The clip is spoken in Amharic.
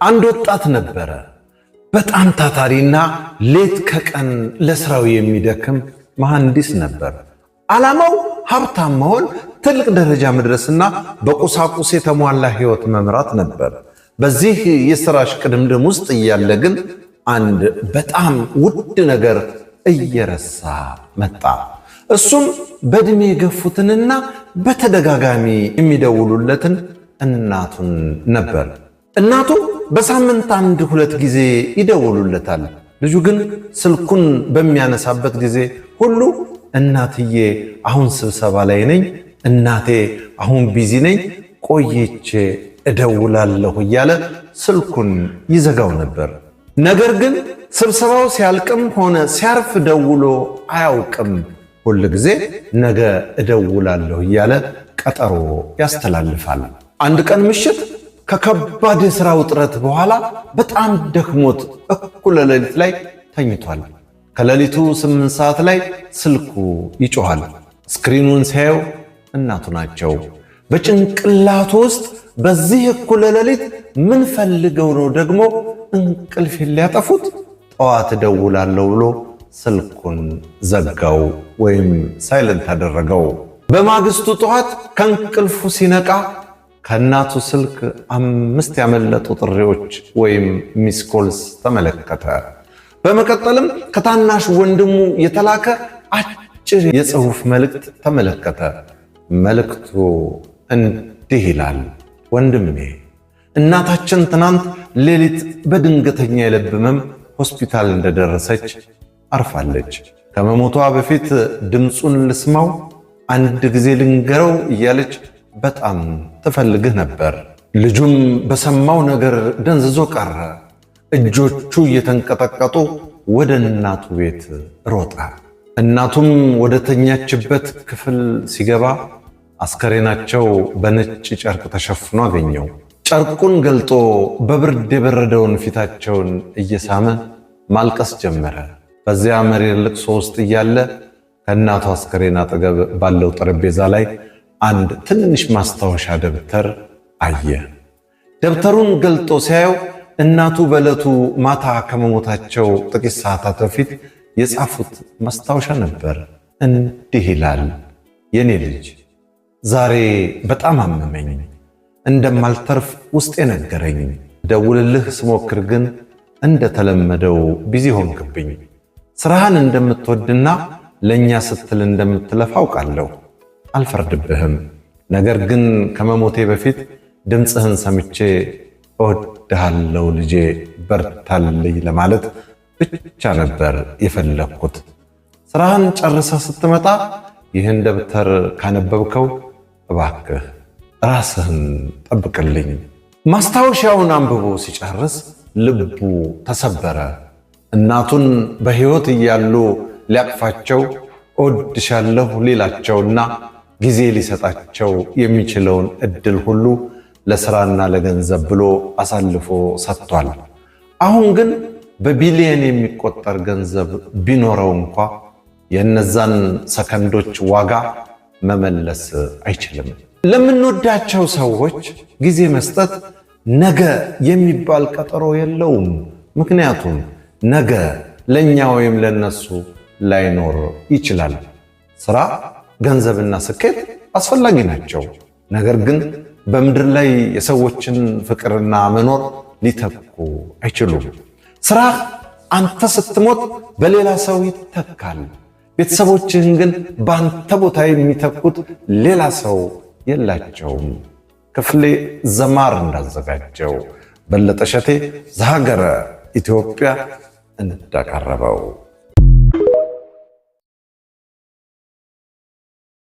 አንድ ወጣት ነበረ፣ በጣም ታታሪና ሌት ከቀን ለስራው የሚደክም መሐንዲስ ነበር። ዓላማው ሀብታም መሆን፣ ትልቅ ደረጃ መድረስና በቁሳቁስ የተሟላ ህይወት መምራት ነበር። በዚህ የሥራ እሽቅድምድም ውስጥ እያለ ግን አንድ በጣም ውድ ነገር እየረሳ መጣ። እሱም በዕድሜ የገፉትንና በተደጋጋሚ የሚደውሉለትን እናቱን ነበር። እናቱ በሳምንት 1-2 ጊዜ ይደውሉለታል። ልጁ ግን ስልኩን በሚያነሳበት ጊዜ ሁሉ እናትዬ አሁን ስብሰባ ላይ ነኝ፣ እናቴ አሁን ቢዚ ነኝ፣ ቆይቼ እደውላለሁ እያለ ስልኩን ይዘጋው ነበር። ነገር ግን ስብሰባው ሲያልቅም ሆነ ሲያርፍ ደውሎ አያውቅም። ሁል ጊዜ ነገ እደውላለሁ እያለ ቀጠሮ ያስተላልፋል። አንድ ቀን ምሽት ከከባድ የሥራ ውጥረት በኋላ በጣም ደክሞት እኩለ ሌሊት ላይ ተኝቷል። ከሌሊቱ 8 ሰዓት ላይ ስልኩ ይጮኻል። ስክሪኑን ሲያየው እናቱ ናቸው። በጭንቅላቱ ውስጥ በዚህ እኩለ ሌሊት ምን ፈልገው ነው ደግሞ እንቅልፍ ሊያጠፉት? ጠዋት እደውላለሁ ብሎ ስልኩን ዘጋው ወይም ሳይለንት አደረገው። በማግስቱ ጠዋት ከእንቅልፉ ሲነቃ ከእናቱ ስልክ 5 ያመለጡ ጥሪዎች ወይም ሚስኮልስ ተመለከተ። በመቀጠልም ከታናሽ ወንድሙ የተላከ አጭር የጽሑፍ መልእክት ተመለከተ። መልእክቱ እንዲህ ይላል: ወንድሜ፣ እናታችን ትናንት ሌሊት በድንገተኛ የልብ ህመም ሆስፒታል እንደደረሰች አርፋለች። ከመሞቷ በፊት ድምፁን ልስማው፣ አንድ ጊዜ ልንገረው እያለች በጣም ትፈልግህ ነበር። ልጁም በሰማው ነገር ደንዝዞ ቀረ። እጆቹ እየተንቀጠቀጡ ወደ እናቱ ቤት ሮጠ። እናቱም ወደ ተኛችበት ክፍል ሲገባ አስከሬናቸው በነጭ ጨርቅ ተሸፍኖ አገኘው። ጨርቁን ገልጦ በብርድ የበረደውን ፊታቸውን እየሳመ ማልቀስ ጀመረ። በዚያ መሪር ልቅሶ ውስጥ እያለ ከእናቱ አስከሬን አጠገብ ባለው ጠረጴዛ ላይ አንድ ትንሽ ማስታወሻ ደብተር አየ። ደብተሩን ገልጦ ሲያየው እናቱ በዕለቱ ማታ ከመሞታቸው ጥቂት ሰዓታት በፊት የጻፉት ማስታወሻ ነበር። እንዲህ ይላል: የኔ ልጅ፣ ዛሬ በጣም አመመኝ፣ እንደማልተርፍ ውስጤ ነገረኝ። ደውልልህ ስሞክር ግን እንደተለመደው ቢዚ ሆንክብኝ። ስራህን እንደምትወድና ለእኛ ስትል እንደምትለፋ አውቃለሁ። አልፈርድብህም። ነገር ግን ከመሞቴ በፊት ድምፅህን ሰምቼ እወድሃለሁ ልጄ፣ በርታልኝ ለማለት ብቻ ነበር የፈለግኩት። ስራህን ጨርሰህ ስትመጣ ይህን ደብተር ካነበብከው እባክህ ራስህን ጠብቅልኝ። ማስታወሻውን አንብቦ ሲጨርስ ልቡ ተሰበረ። እናቱን በሕይወት እያሉ ሊያቅፋቸው እወድሻለሁ ሊላቸውና ጊዜ ሊሰጣቸው የሚችለውን ዕድል ሁሉ ለሥራና ለገንዘብ ብሎ አሳልፎ ሰጥቷል። አሁን ግን በቢሊየን የሚቆጠር ገንዘብ ቢኖረው እንኳ የእነዛን ሰከንዶች ዋጋ መመለስ አይችልም። ለምንወዳቸው ሰዎች ጊዜ መስጠት ነገ የሚባል ቀጠሮ የለውም። ምክንያቱም ነገ ለእኛ ወይም ለነሱ ላይኖር ይችላል። ሥራ፣ ገንዘብና ስኬት አስፈላጊ ናቸው። ነገር ግን በምድር ላይ የሰዎችን ፍቅርና መኖር ሊተኩ አይችሉም። ሥራህ አንተ ስትሞት በሌላ ሰው ይተካል። ቤተሰቦችህን ግን በአንተ ቦታ የሚተኩት ሌላ ሰው የላቸውም። ክፍሌ ዘማር እንዳዘጋጀው በለጠ ሸቴ ዘሀገረ ኢትዮጵያ እንዳቀረበው